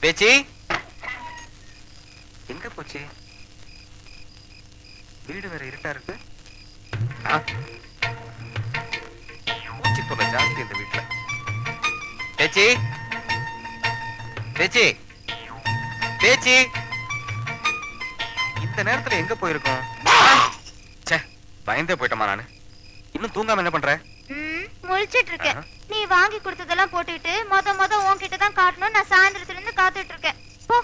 பேச்சி எங்க போச்சு? வீடு வேற இருட்டா இருக்கு. பூச்சி தொல்லை ஜாஸ்தி இந்த வீட்டுல. பேச்சி பேச்சி பேச்சி இந்த நேரத்துல எங்க போயிருக்கோம்? பயந்தே போயிட்டமா நானு. இன்னும் தூங்காம என்ன பண்ற? முழிச்சிட்டு இருக்கேன். நீ வாங்கி கொடுத்ததெல்லாம் போட்டுட்டு மொத உன்கிட்ட தான் காட்டணும். நான் சாயந்தரத்துல இருந்து காத்துட்டு இருக்கேன். போ.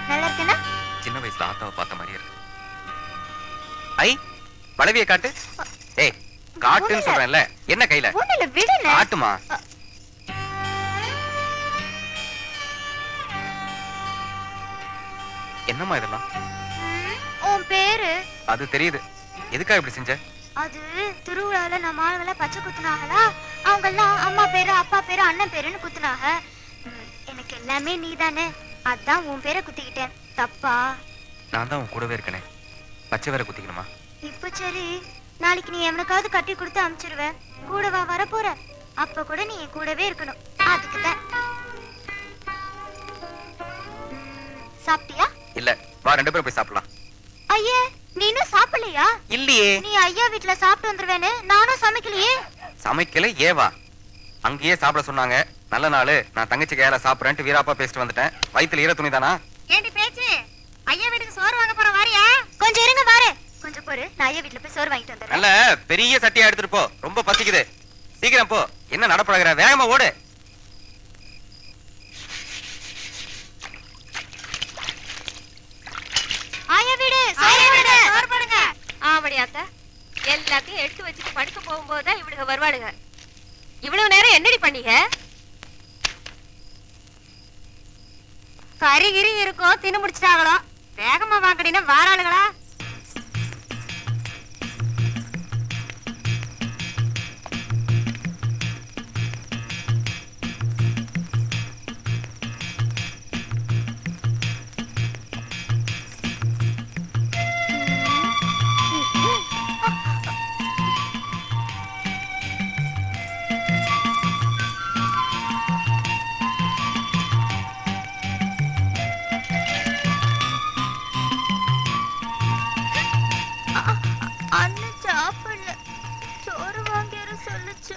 நல்லா இருக்கேனா? சின்ன வயசுல ஆத்தாவை பார்த்த மாதிரியே இருக்கு. ஐ வளவிய காட்டு. ஏய் காட்டுன்னு சொல்றேன்ல, என்ன கையில? ஒண்ணுல விடுன. காட்டுமா. என்னம்மா இதெல்லாம்? உன் பேரு? அது தெரியுது. எதுக்காக இப்படி செஞ்ச? அது திருவிழால நம்ம ஆளுங்கள பச்சை குத்துனாங்களா, அவங்க எல்லாம் அம்மா பேரு அப்பா பேரு அண்ணன் பேருன்னு குத்துனாங்க. எனக்கு எல்லாமே நீதானே, அதான் உன் பேரை குத்திக்கிட்டேன். தப்பா? நான் தான் உன் கூடவே இருக்கனே, பச்சை வேற குத்திக்கணுமா? இப்ப சரி, நாளைக்கு நீ எவனுக்காவது கட்டி கொடுத்து அனுப்பிச்சிருவ, கூடவா வரப்போற? அப்ப கூட நீ என் கூடவே இருக்கணும். அதுக்குதான். சாப்பிட்டியா? இல்ல, வா ரெண்டு பேரும் போய் சாப்பிடலாம். ஐயே, நீ இன்னும் சாப்பிடலையா? இல்லையே. நீ ஐயா வீட்டுல சாப்பிட்டு வந்துருவேன்னு நானும் சமைக்கலையே. சமைக்கல ஏவா? அங்கேயே சாப்பிட சொன்னாங்க. நல்ல நாள், நான் தங்கச்சி கையால சாப்பிடுறேன்ட்டு வீராப்பா பேசிட்டு வந்துட்டேன். வயித்துல ஈர துணி தானா? ஏண்டி பேச்சு, ஐயா வீட்டுக்கு சோறு வாங்க போற வாரியா? கொஞ்சம் இருங்க, வாரு. கொஞ்சம் பொறு, நான் ஐயா வீட்டுல போய் சோறு வாங்கிட்டு வந்துடுறேன். நல்ல பெரிய சட்டியா எடுத்துட்டு போ, ரொம்ப பசிக்குது. சீக்கிரம் போ. என்ன நடப்பழகிற, வேகமா ஓடு. ஐயா வீடு, சோறு போடுங்க, சோறு போடுங்க. ஆவடியாத்தா, எல்லாத்தையும் எடுத்து வச்சுட்டு படுக்க போகும்போதுதான் இவளுங்க வருவாளுங்க. இவ்வளவு நேரம் என்னடி பண்ணீங்க? கறி கிரி இருக்கும், தின்னு முடிச்சிட்டாங்களோ. வேகமா வாங்கடினா வாராளுங்களா? அண்ணன் சாப்பிடல, சோறு வாங்கிற சொல்லுச்சு.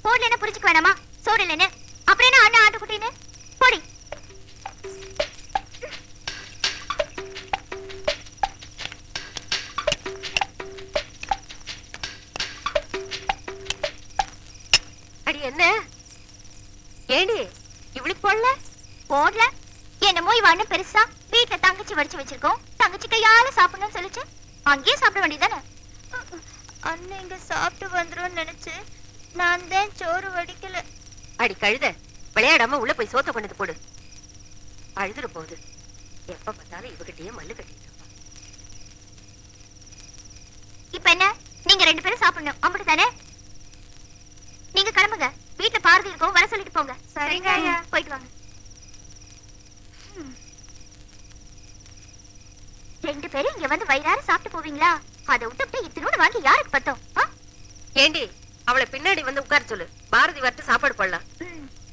போடல என்ன புரிஞ்சுக்க வேணாமா? சோறு இல்லைன்னு அப்புறம் என்ன அண்ணன் ஆட்டுக்குட்டின்னு போடி. அடி என்ன ஏண்டி இவளுக்கு போடல? போடல என்னமோ இவ அண்ணன் பெருசா வீட்டுல தங்கச்சி வடிச்சு வச்சிருக்கோம், தங்கச்சி கையால சாப்பிடணும்னு சொல்லிச்சு. அங்கேயே சாப்பிட வேண்டியதானே? அண்ணன் இங்க சாப்பிட்டு வந்துரும் நினைச்சு நான் தான் சோறு வடிக்கல. அடி கழுத, விளையாடாம உள்ள போய் சோத்த கொண்டு போடு. அழுதுற போகுது. எப்ப பார்த்தாலும் இவகிட்டயே மல்லு கட்டிட்டு இருப்பா. இப்ப என்ன, நீங்க ரெண்டு பேரும் சாப்பிடணும், அம்பட்டு தானே? நீங்க கிளம்புங்க, வீட்டுல பாரதி இருக்கும், வர சொல்லிட்டு போங்க. சரிங்க ஐயா. போயிட்டு வாங்க. ரெண்டு பேரும் இங்க வந்து வயிறார சாப்பிட்டு போவீங்களா? அதை விட்டு இத்தினோடு வாங்கி யாருக்கு பத்தோம்? ஏண்டி அவளை பின்னாடி வந்து உட்கார சொல்லு, பாரதி வரட்டு சாப்பாடு போடலாம்.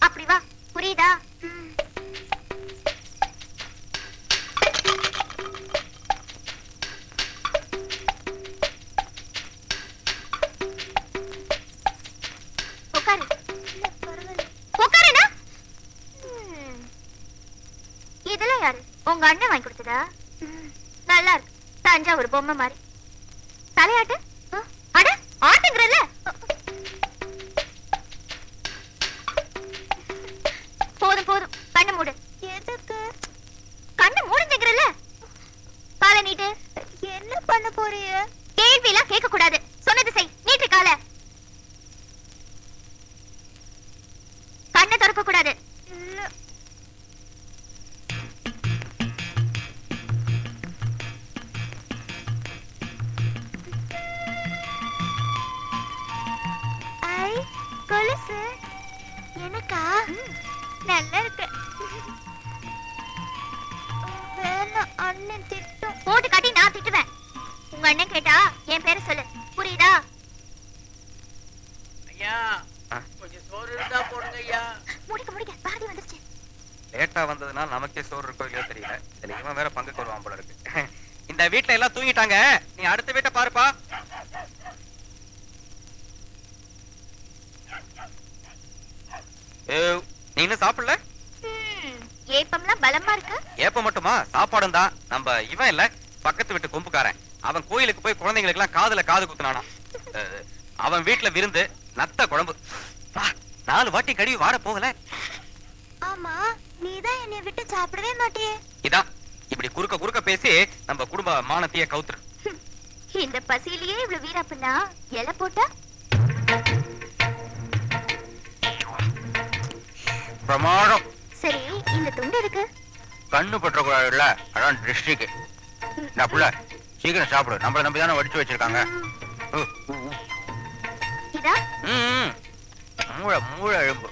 அப்படி வா, புரியுதா? உட்காரு. உட்காருனா? இதெல்லாம் யாரு? உங்க அண்ணன் வாங்கி கொடுத்ததா? நல்லா இருக்கு, தஞ்சாவூர் பொம்மை மாதிரி. தலையாட்டு. அட ஆட்டுங்கிறல்ல. போதும் போதும், கண்ணு மூடு. எதுக்கு? கண்ணு மூடுங்கிறல்ல. காலை நீட்டு. என்ன பண்ண போறீங்க? கேள்வி எல்லாம் கேட்க கூடாது, சொன்னது செய். நீட்டு காலை. கண்ணை திறக்க கூடாது. கொலுசு எனக்கா? நல்லா இருக்கு. வேணாம், அண்ணன் திட்டும். போட்டு காட்டி நான் திட்டுவேன். உங்க அண்ணன் கேட்டா என் பேரை சொல்லு, புரியுதா? அக்கா வந்ததுனால நமக்கே சோறு இருக்கோ இல்லையோ தெரியல. இதுல இவன் வேற பங்குக்கு வருவான் போல இருக்கு. இந்த வீட்டுல எல்லாம் தூங்கிட்டாங்க, நீ அடுத்த வீட்டை பாருப்பா. நீ இன்னும் சாப்பிடல? ஏப்பம்லாம் பலமா இருக்கு. ஏப்ப மட்டுமா, சாப்பாடும் தான். நம்ம இவன் இல்ல, பக்கத்து வீட்டு கொம்புக்காரன், அவன் கோயிலுக்கு போய் குழந்தைங்களுக்கு எல்லாம் காதுல காது குத்துனானா. அவன் வீட்டுல விருந்து, நத்த குழம்பு. 4 வாட்டி கழுவி வாட போகல. ஆமா, நீதான் என்னை விட்டு சாப்பிடவே மாட்டியே. இதான் இப்படி குறுக்க குறுக்க பேசி நம்ம குடும்ப மானத்தையே கவுத்துரு. இந்த பசியிலேயே இவ்வளவு வீரப்பனா இலை போட்டா பிரமாதம். சரி, இந்த துண்டு இருக்கு. கண்ணு பற்ற கூடாதுல்ல, அதான் டிஸ்ட்ரிக்ட். நான் புள்ள சீக்கிரம் சாப்பிடு, நம்மள நம்பி தானே வடிச்சு வச்சிருக்காங்க. இதா மூளை மூளை எலும்பு.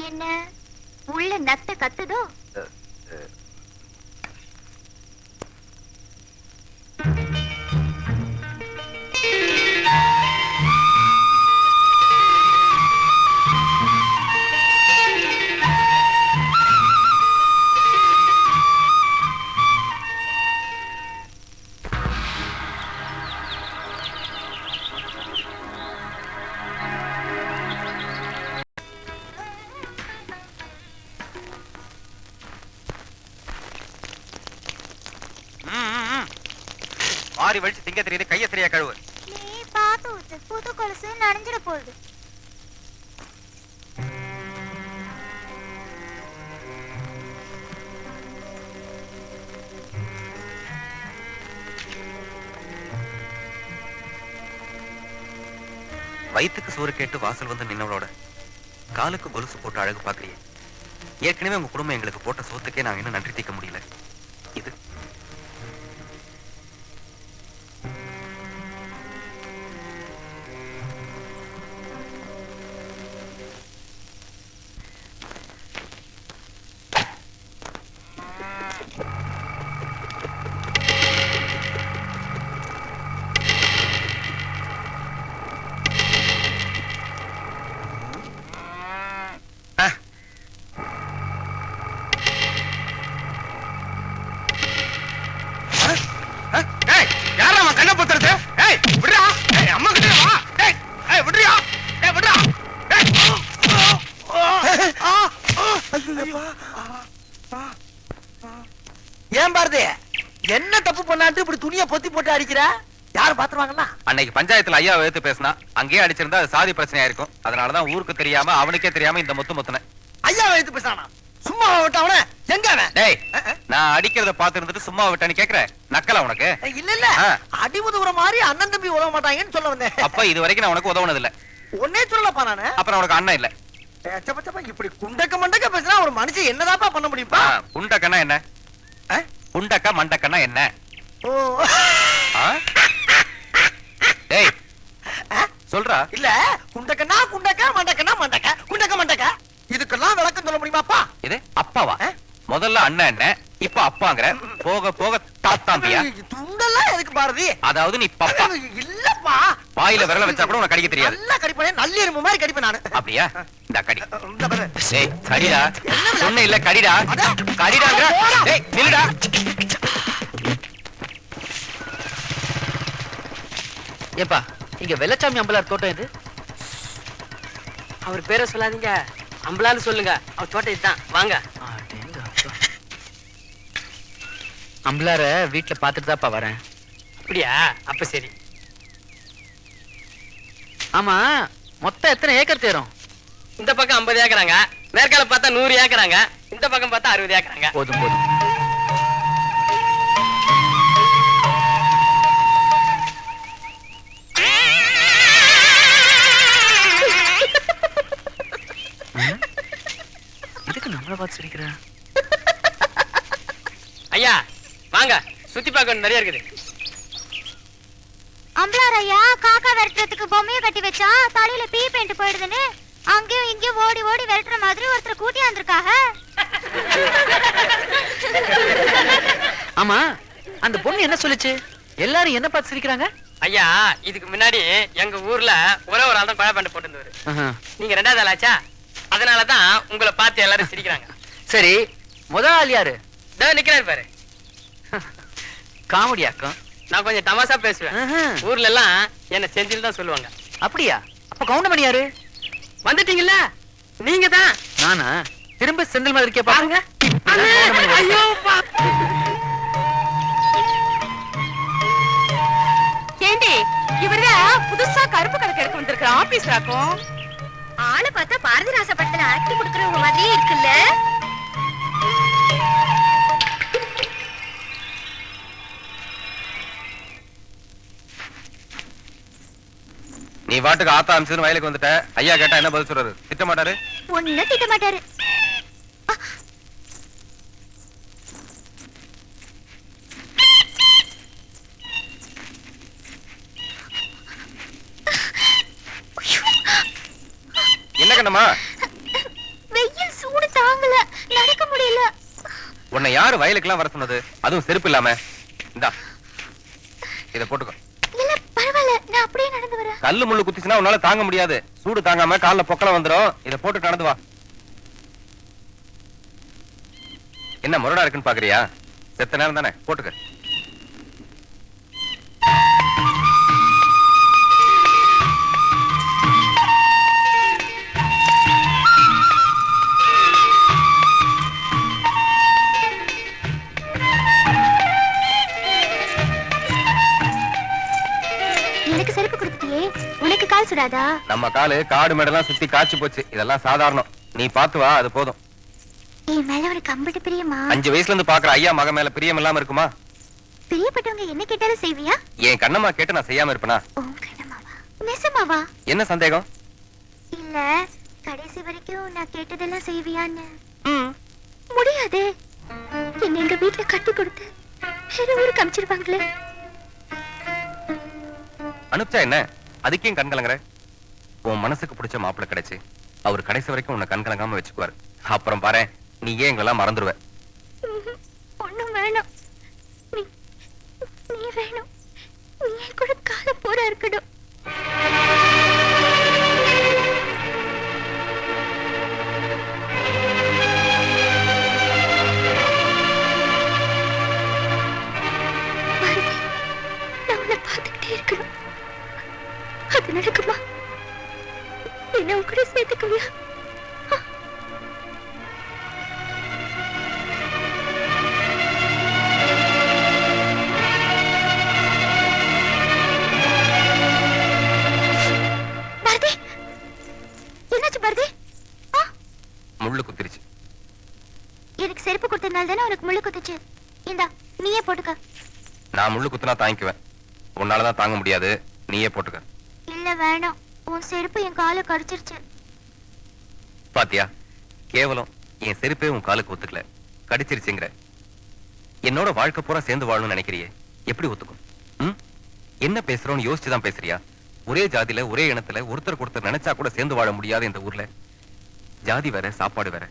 என்ன உள்ள நத்த கத்துதோ? மாறி வலிச்சு திங்க தெரியுது, கைய சரியா கழுவு. நீ பாத்து ஊத்து, புது கொலுசு நனைஞ்சிட போகுது. வயிற்றுக்கு சோறு கேட்டு வாசல் வந்து நின்னவளோட காலுக்கு கொலுசு போட்டு அழகு பாக்குறியே. ஏற்கனவே உங்க குடும்பம் எங்களுக்கு போட்ட சோத்துக்கே நாங்க இன்னும் நன்றி தீர்க்க முடியல. இது ஏன் பாரதி என்ன தப்பு பண்ணாட்டு இப்படி துணியை பொத்தி போட்டு அடிக்கிற? யாரு பாத்துருவாங்கன்னா? அன்னைக்கு பஞ்சாயத்துல ஐயா எடுத்து பேசினா, அங்கேயே அடிச்சிருந்தா அது சாதி பிரச்சனையா இருக்கும். அதனாலதான் ஊருக்கு தெரியாம அவனுக்கே தெரியாம இந்த முத்துன. ஐயா எடுத்து பேசானா? சும்மா விட்டவன எங்க அவன்? டேய், நான் அடிக்கிறத பாத்து இருந்துட்டு சும்மா விட்டான்னு கேக்குற நக்கல உனக்கு? இல்ல இல்ல, அடி உதவுற மாதிரி அண்ணன் தம்பி உதவ மாட்டாங்கன்னு சொல்ல வந்தேன். அப்ப இது வரைக்கும் நான் உனக்கு உதவுனது இல்ல. ஒன்னே சொல்லப்பா நானு. அப்புறம் உனக்கு அண்ணன் இல்ல. இப்படி குண்டக்க மண்டக்க பேசினா ஒரு மனுஷன் என்னதாப்பா பண்ண முடியும்பா? குண்டக்கன்னா என்ன? குண்டக்க மண்டக்கன்னா என்ன? ஓ டேய் சொல்றா. இல்ல, குண்டக்கன்னா குண்டக்க, மண்டக்கன்னா மண்டக்க, குண்டக்க மண்டக்க, இதுக்கெல்லாம் விளக்கம் சொல்ல முடியுமாப்பா? இது அப்பாவா? முதல்ல அண்ணன் என்ன, இப்ப அப்பாங்கற, போக போக தாத்தாம்பியா? துண்டெல்லாம் எதுக்கு பாரதி? அதாவது நீ பப்பா இல்லப்பா. வாயில விரல வச்சா கூட உனக்கு கடிக்க தெரியாது. நல்லா கடிப்பேன், நல்ல எறும்பு மாதிரி கடிப்பேன் நானு. அப்படியா? இந்த கடி. டேய் கடிடா. சொன்ன இல்ல கடிடா. கடிடாங்கற. டேய் நில்லுடா. ஏப்பா, இங்க வெள்ளச்சாமி அம்பலார் தோட்டம் இது? அவர் பேரை சொல்லாதீங்க, அம்பலான்னு சொல்லுங்க. அவர் தோட்டம் இதுதான், வாங்க. அம்பலார வீட்டுல பாத்துட்டு தான்ப்பா வரேன். அப்படியா? அப்ப சரி. ஆமா, மொத்தம் எத்தனை ஏக்கர் தேரும்? இந்த பக்கம் 50 ஏக்கராங்க, மேற்கால பார்த்தா 100 ஏக்கராங்க, இந்த பக்கம் பார்த்தா 60 ஏக்கராங்க. போதும் போதும். இதுக்கு நம்மள பார்த்து சிரிக்கிற? ஐயா வாங்க, சுத்தி பார்க்க நிறைய இருக்குது. அம்பலார் ஐயா காக்கா விரட்டுறதுக்கு பொம்மையை கட்டி வச்சா தலையில பீ பெயிண்ட் போயிடுதுன்னு அங்கேயும் இங்கேயும் ஓடி ஓடி விரட்டுற மாதிரி ஒருத்தர் கூட்டி வந்திருக்காங்க. ஆமா, அந்த பொண்ணு என்ன சொல்லுச்சு? எல்லாரும் என்ன பார்த்து சிரிக்கிறாங்க? ஐயா இதுக்கு முன்னாடி எங்க ஊர்ல ஒரே ஒரு ஆள் தான் கொலை பண்ண போட்டு நீங்க ரெண்டாவது ஆளாச்சா, அதனாலதான் உங்களை பார்த்து எல்லாரும் சிரிக்கிறாங்க. சரி, முதல் ஆள் யாரு? நிக்கிறாரு பாரு. காமெடியாக்கும். நான் கொஞ்சம் தமாசா பேசுவேன். ஊர்ல எல்லாம் என்ன செந்தில் தான் சொல்லுவாங்க. அப்படியா? அப்ப கவுண்டமணி யாரு? வந்துட்டீங்கல்ல, நீங்க தான். நானா? திரும்ப செந்தில் மாதிரி இருக்கே பாருங்க. ஐயோ ஏண்டி இவர்தான் புதுசா கருப்பு கணக்கு எடுக்க வந்திருக்கிற ஆபீஸ்ராக்கும். ஆளை பார்த்தா பாரதிராச படத்துல ஆக்ட் கொடுக்கறவங்க மாதிரியே இருக்குல்ல. நீ வாட்டுக்கு ஆத்தா அமிச்சு வயலுக்கு வந்துட்ட. ஐயா கேட்டா என்ன பதில் சொல்றாரு? திட்ட மாட்டாரு? ஒண்ணு திட்ட மாட்டாரு. என்ன கண்ணம்மா? வெயில் சூடு தாங்கல, நடக்க முடியல. உன்னை யாரு வயலுக்குலாம் வர சொன்னது? அதுவும் செருப்பு இல்லாம. இந்தா இத போட்டுக்கோ. இல்ல பரவாயில்ல, நான் அப்படியே நடந்து வரேன். கல்லு முள்ளு குத்திச்சுனா உன்னால தாங்க முடியாது. சூடு தாங்காம கால்ல பொக்கலம் வந்துரும். இத போட்டு நடந்து வா. என்ன முரடா இருக்குன்னு பாக்குறியா? செத்த நேரம் தானே, போட்டுக்க. எனக்கு செருப்பு கொடுத்துட்டியே, உனக்கு கால் சுடாதா? நம்ம காலு காடு மேடெல்லாம் சுத்தி காய்ச்சி போச்சு. இதெல்லாம் சாதாரணம். நீ பாத்து வா, அது போதும். என் மேல உனக்கு அம்பிட்டு பிரியமா? 5 வயசுல இருந்து பாக்குற ஐயா மக மேல பிரியம் இல்லாம இருக்குமா? பிரியப்பட்டவங்க என்ன கேட்டாலும் செய்வியா? என் கண்ணம்மா கேட்டு நான் செய்யாம இருப்பனா? உன் கண்ணம்மாவா? நெசமாவா? என்ன சந்தேகம்? இல்ல கடைசி வரைக்கும் நான் கேட்டதெல்லாம் செய்வியான்னு. முடியாதே. என்ன எங்க வீட்டுல கட்டி கொடுத்து வேற ஊருக்கு அனுப்பிச்சிருவாங்களே. அனுப்பிச்சா என்ன? அதுக்கேயும் கண் கலங்குற? உன் மனசுக்கு பிடிச்ச மாப்பிள்ளை கிடைச்சு அவர் கடைசி வரைக்கும் உன்னை கண் கலங்காம வச்சுக்குவாரு. அப்புறம் பாரு, நீ ஏன் எங்களெல்லாம் மறந்துடுவ. ஒண்ணும் வேணும், நீ வேணும். நீ என் கூட காலம் பூரா இருக்கணும். நான் உன்னை பார்த்துக்கிட்டே இருக்கணும். அது நடக்குமா? என்ன உன் கூட சேர்த்துக்குவியா? பாரதி, என்னாச்சு பாரதி? முள்ளு குத்திருச்சு. எனக்கு செருப்பு கொடுத்ததுனால தானே உனக்கு முள்ளு குத்துச்சு. இந்தா நீயே போட்டுக்க. நான் முள்ளு குத்துனா தாங்கிக்குவேன். உன்னாலதான் தாங்க முடியாது. நீயே போட்டுக்க. இல்ல வேணாம், உன் செருப்பு என் காலை கடிச்சிருச்சு. பாத்தியா, கேவலம் என் செருப்பே உன் காலுக்கு ஒத்துக்கல, கடிச்சிருச்சுங்கிற. என்னோட வாழ்க்கை பூரா சேர்ந்து வாழணும்னு நினைக்கிறியே, எப்படி ஒத்துக்கும்? என்ன பேசுறோம்னு யோசிச்சுதான் பேசுறியா? ஒரே ஜாதியில ஒரே இனத்துல ஒருத்தருக்கு ஒருத்தர் நினைச்சா கூட சேர்ந்து வாழ முடியாது இந்த ஊர்ல. ஜாதி வேற, சாப்பாடு வேற,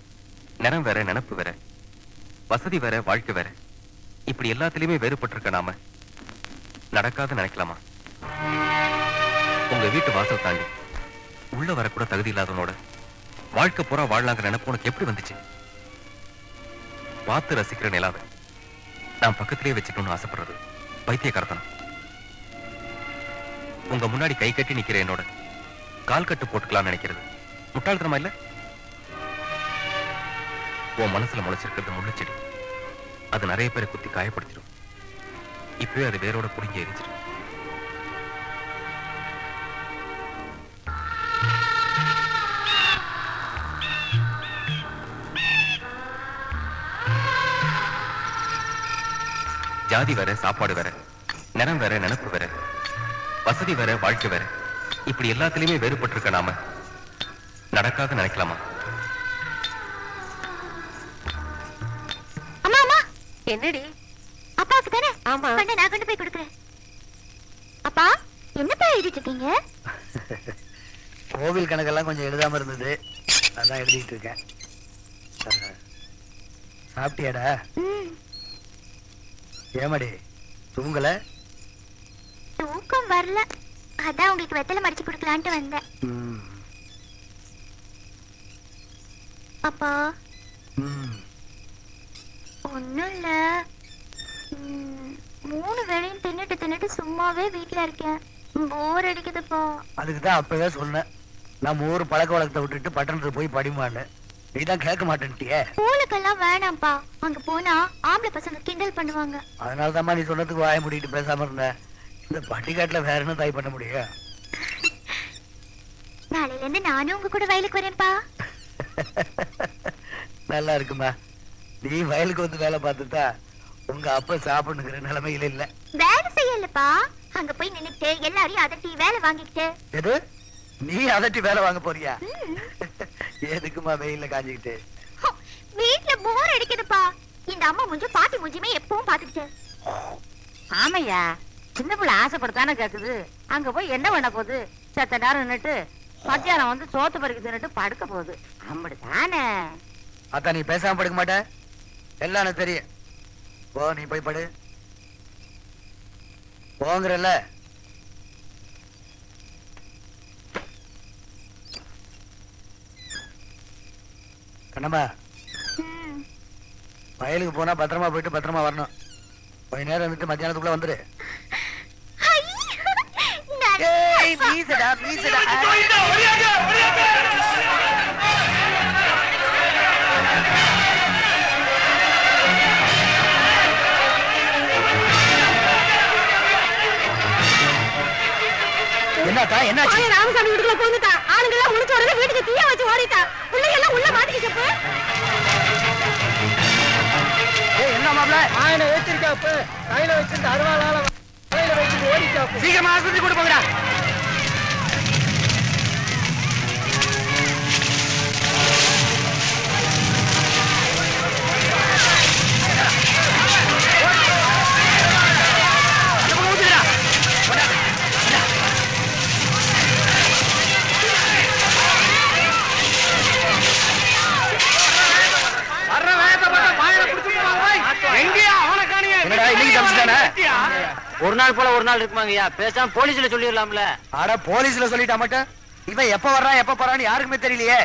நிறம் வேற, நினப்பு வேற, வசதி வேற, வாழ்க்கை வேற. இப்படி எல்லாத்திலயுமே வேறுபட்டிருக்க நாம நடக்காத நினைக்கலாமா? உங்க வீட்டு வாசல் தாண்டி உள்ள வரக்கூட தகுதி இல்லாதவனோட வாழ்க்கை பூரா வாழலாங்கிற நினைப்பு உனக்கு எப்படி வந்துச்சு? பார்த்து ரசிக்கிற நிலாவை நான் பக்கத்திலேயே வச்சுக்கணும்னு ஆசைப்படுறது பைத்தியக்காரத்தனம். உங்க முன்னாடி கை கட்டி நிக்கிற என்னோட கால் கட்டு போட்டுக்கலாம்னு நினைக்கிறது முட்டாள்தனமா இல்ல? உன் மனசுல முளைச்சிருக்கிறது முள்ளுச்செடி. அது நிறைய பேரை குத்தி காயப்படுத்திடும். இப்பவே அது வேரோட புடுங்கி எரிஞ்சிடும். ஜாதி வேற, சாப்பாடு வேற, நிறம் வேற, நினப்பு வேற, வசதி வேற, வாழ்க்கை வேற. இப்படி எல்லாத்திலயுமே வேறுபட்டிருக்க நாம நடக்காத நினைக்கலாமா? அம்மா அம்மா, என்னடி? அப்பாவுக்கு தானே? ஆமா. பண்ண நான் கொண்டு போய் கொடுக்குறேன். அப்பா, என்னப்பா எழுதிட்டு இருக்கீங்க? கோவில் கணக்கெல்லாம் கொஞ்சம் எழுதாம இருந்தது, அதான் எழுதிட்டு இருக்கேன். சாப்பிட்டியாடா? ஏமாடி தூங்கல? தூக்கம் வரல, அதான் உங்களுக்கு வெத்தலை மடிச்சு கொடுக்கலான்ட்டு வந்தேன். அப்பா ஒண்ணும் இல்ல, 3 வேளையும் தின்னுட்டு சும்மாவே வீட்டுல இருக்கேன். போர் அடிக்குதுப்பா. அதுக்குதான் அப்பவே சொன்னேன், நம்ம ஊர் பழக்க வழக்கத்தை விட்டுட்டு பட்டணத்துக்கு போய் படிமான்னு. நீதான் கேட்க மாட்டேன்ட்டியே. ஸ்கூலுக்கெல்லாம் வேணாம்ப்பா, அங்க போனா ஆம்பளை பசங்க கிண்டல் பண்ணுவாங்க. அதனாலதான் நீ சொன்னதுக்கு வாய முடிட்டு பேசாம இருந்த. இந்த பட்டிக்காட்டுல வேற என்ன தாய் பண்ண முடியும்? நாளையில இருந்து நானும் உங்க கூட வயலுக்கு வரேன்ப்பா. நல்லா இருக்குமா, நீ வயலுக்கு வந்து வேலை பார்த்துட்டா உங்க அப்பா சாப்பிடுங்கிற நிலைமையில இல்ல. வேலை செய்யலப்பா, அங்க போய் நின்னுட்டு எல்லாரையும் அதட்டி வேலை வாங்கிக்கிட்டு. எது, நீ அதட்டி வேலை வாங்க போறியா? எதுக்குமா வெயில்ல காஞ்சிக்கிட்டு? வீட்டுல போர் அடிக்குதுப்பா. இந்த அம்மா மூஞ்சும் பாட்டி மூஞ்சுமே எப்பவும் பாத்துக்கிட்டு. ஆமையா, சின்ன பிள்ளை ஆசைப்படுத்தானே கேக்குது. அங்க போய் என்ன பண்ண போகுது? செத்த நேரம் நின்னுட்டு மத்தியானம் வந்து சோத்து பறிக்க தின்னுட்டு படுக்க போகுது. அப்படித்தானே? அதான் நீ பேசாம படுக்க மாட்ட, எல்லாம் எனக்கு தெரியும். போ, நீ போய் படு. போங்கறல்ல. கண்ணம்மா, வயலுக்கு போனா பத்திரமா போயிட்டு பத்திரமா வரணும். கொஞ்ச நேரம் இருந்துட்டு மத்தியானத்துக்குள்ள வந்துரு. ஏய், வீசுடா வீசுடா. என்னத்தா, என்னாச்சு? ராமசாமி வீட்டுக்குள்ள போந்துட்டா. ஆளுங்கெல்லாம் முடிச்ச உடனே வீட்டுக்கு தீய வச்சு ஓடிட்டா. பிள்ளைங்க உள்ள மாட்டிக்கிச்சு. என்ன மாப்ள? ஆயனை ஏத்திருக்காப்பு, கையில வச்சிருந்த அருவாளால கையில வச்சுட்டு ஓடிக்காப்பு. சீக்கிரமா ஆஸ்பத்திரி கூட்டு போங்கடா. ஒரு நாள் போல ஒரு நாள் இருக்குமாங்கய்யா, பேசாம போலீஸ்ல சொல்லிடலாம்ல. அட, போலீஸ்ல சொல்லிட்டா மட்டும் இவன் எப்ப வர்றான் எப்ப போறான்னு யாருக்குமே தெரியலையே.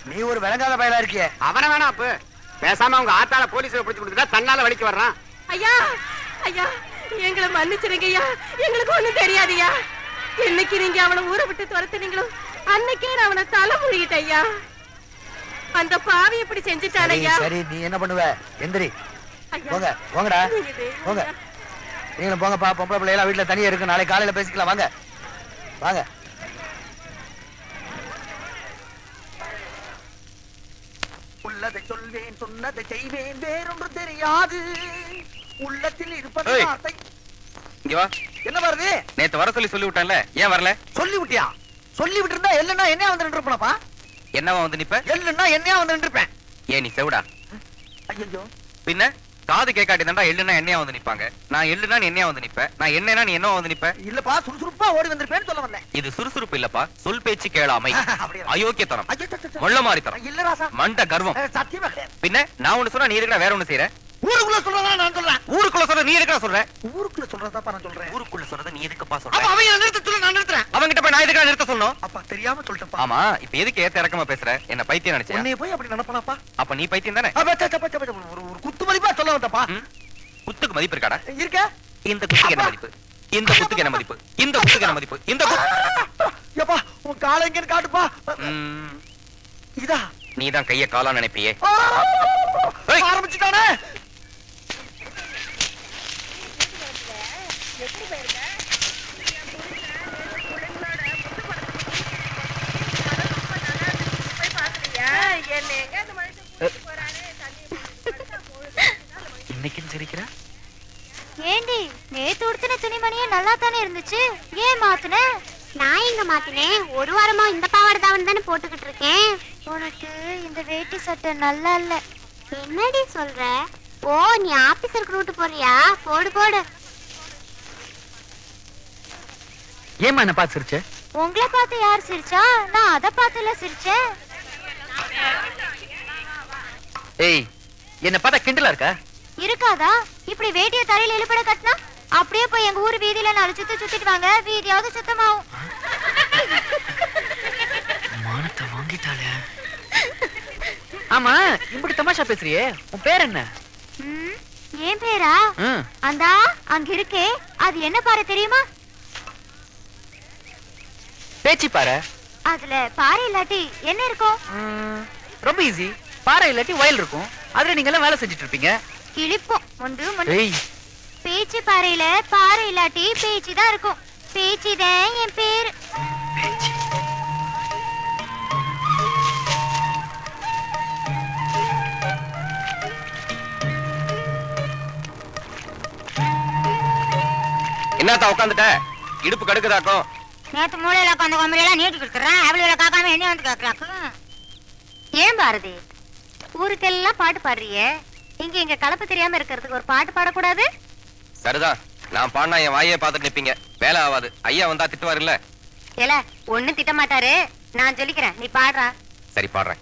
நீ ஒரு விளங்காத பயலா இருக்கிய. அவன வேணா அப்ப பேசாம அவங்க ஆத்தால போலீஸ்ல பிடிச்சு கொடுத்துட்டா தன்னால வலிக்கு வர்றான். ஐயா ஐயா, எங்களை மன்னிச்சிருங்க ஐயா, எங்களுக்கு ஒண்ணும் தெரியாதுயா. என்னைக்கு நீங்க அவனை ஊரை விட்டு துரத்துனீங்களோ அன்னைக்கே நான் அவனை தலை முழுகிட்டேன் ஐயா. அந்த பாவி இப்படி செஞ்சுட்டானையா. சரி, நீ என்ன பண்ணுவ? எந்திரி, போங்க போங்கடா, போங்க. நீங்களும் போங்கப்பா. பொம்பளை பிள்ளை எல்லாம் வீட்டுல தனியா இருக்கு, நாளைக்கு காலையில பேசிக்கலாம். வாங்க வாங்க. உள்ளதை சொல்வேன், சொன்னதை செய்வேன், வேறொன்று தெரியாது. உள்ளத்தில் இருப்பது ஏய். வார்த்தை. இங்க வா. என்ன வருது? நேத்து வர சொல்லி விட்டான்ல, ஏன் வரல? சொல்லி விட்டியா? சொல்லி விட்டு இருந்தா எல்லுன்னா என்னையா வந்து நின்று இருப்பனப்பா. என்னவா வந்து நிப்ப? எல்லுன்னா என்னையா வந்து நின்று இருப்பேன். ஏன் நீ செவிடா? ஐயோ, பின்ன காது கேட்காட்டி தாண்டா எள்ளுனா என்னையா வந்து நிப்பாங்க. நான் எள்ளுனா நீ என்னையா வந்து நிப்ப, நான் என்னன்னா நீ என்ன வந்து நிப்ப. இல்லப்பா, சுறுசுறுப்பா ஓடி வந்திருப்பேன்னு சொல்ல வந்தேன். இது சுறுசுறுப்பு இல்லப்பா, சொல் பேச்சு கேளாமை, அப்படியா? அயோக்கியத்தனம், ஐயோ, சே, சே, சே. மொள்ள மாறித்தனம், இல்ல ராசா, மண்ட கர்வம். சத்தியமா கிடையாது. பின்ன நான் ஒண்ணு சொன்னா நீ இருக்கா வேற ஒண்ணு செய்யற. ஊருக்குள்ள சொல்றதா நான் சொல்றேன். ஊருக்குள்ள சொல்ற நீ இருக்கா சொல்ற. ஊருக்குள்ள சொல்றதாப்பா நான் சொல்றேன். ஊருக்குள்ள சொல்றத நீ எதுக்குப்பா அப்ப சொல்ற? அவங்க நிறுத்த சொல்ல நான் நிறுத்துறேன். அவங்கிட்ட போய் நான் எதுக்கா நிறுத்த சொன்னோம்? அப்பா தெரியாம சொல்லிட்டேன்ப்பா. ஆமா, இப்ப எதுக்கு ஏத்த இறக்கமா பேசுற? என்ன பைத்தியம் நினைச்சியா? உன்னைய போய் அப்படி நினைப்பனாப்பா? அப்ப நீ பைத்தியம் தானே? அப்ப சே, சே, சே, சே, ஒரு குத்து மதிப்பா சொல்ல வந்தப்பா. குத்துக்கு மதிப்பு இருக்காடா? இருக்க. இந்த குத்துக்கு என்ன மதிப்பு? இந்த குத்துக்கு என்ன மதிப்பு? இந்த குத்துக்கு என்ன மதிப்பு? இந்த ஏப்பா, உன் காலை எங்கன்னு காட்டுப்பா. இதா நீதான் கைய காலா நினைப்பியே. ஆரம்பிச்சுட்டானே. இன்னைக்கு சிரிக்கிற? ஏண்டி, நேத்து உடுத்தின துணிமணியே நல்லா தானே இருந்துச்சு, ஏன் மாத்துன? நான் எங்க மாத்தினேன், ஒரு வாரமா இந்த பாவாடை தாவணி தானே போட்டுக்கிட்டு இருக்கேன். உனக்கு இந்த வேட்டி சட்டை நல்லா இல்ல. என்னடி சொல்ற? ஓ, நீ ஆபீசருக்கு ரூட் போறியா? போடு போடு. ஏமா என்ன பார்த்து சிரிச்ச? உங்களை பார்த்து யார் சிரிச்சா? நான் அத பார்த்துல சிரிச்சேன். ஏய், என்ன பார்த்தா கிண்டலா இருக்கா? இருக்காதா? இப்படி வேட்டிய தரையில இழுபட கட்டினா அப்படியே போய் எங்க ஊர் வீதியில 4 சுத்திட்டு வாங்க, வீதியாவது சுத்தமாகும். மானத்தை வாங்கிட்டாளே. ஆமா, இப்படி தமாஷா பேசுறியே, உன் பேர் என்ன? என் பேரா? அந்தா அங்க இருக்கே, அது என்ன பாறை தெரியுமா? பேச்சு பாறை. அதுல பாறை இல்லாட்டி என்ன இருக்கும்? ரொம்ப ஈஸி. பாறை இல்லாட்டி வயல் இருக்கும். அதுல நீங்க எல்லாம் வேலை செஞ்சுட்டு இருப்பீங்க. கிளிப்போம். பேச்சு பாறையில பாறை இல்லாட்டி பேச்சு தான் இருக்கும். பேச்சு தான் என் பேரு. என்னத்தா உட்காந்துட்ட? இடுப்பு கடுக்குதாக்கும். நேத்து மூளையில உட்காந்து கொம்பரையெல்லாம் நீட்டி கொடுக்குறேன். அவளியில காக்காம என்ன வந்து கேட்கறாக்கு? ஏன் பாரதி, ஊருக்கெல்லாம் பாட்டு பாடுறியே, இங்க எங்க கலப்பு தெரியாம இருக்கிறதுக்கு ஒரு பாட்டு பாடக்கூடாது? சரிதான், நான் பாடினா என் வாயே பார்த்துட்டு நிப்பீங்க, வேலை ஆகாது. ஐயா வந்தா திட்டுவார் இல்ல? ஒண்ணு திட்ட மாட்டாரு, நான் சொல்லிக்கிறேன், நீ பாடுறா. சரி பாடுறேன்.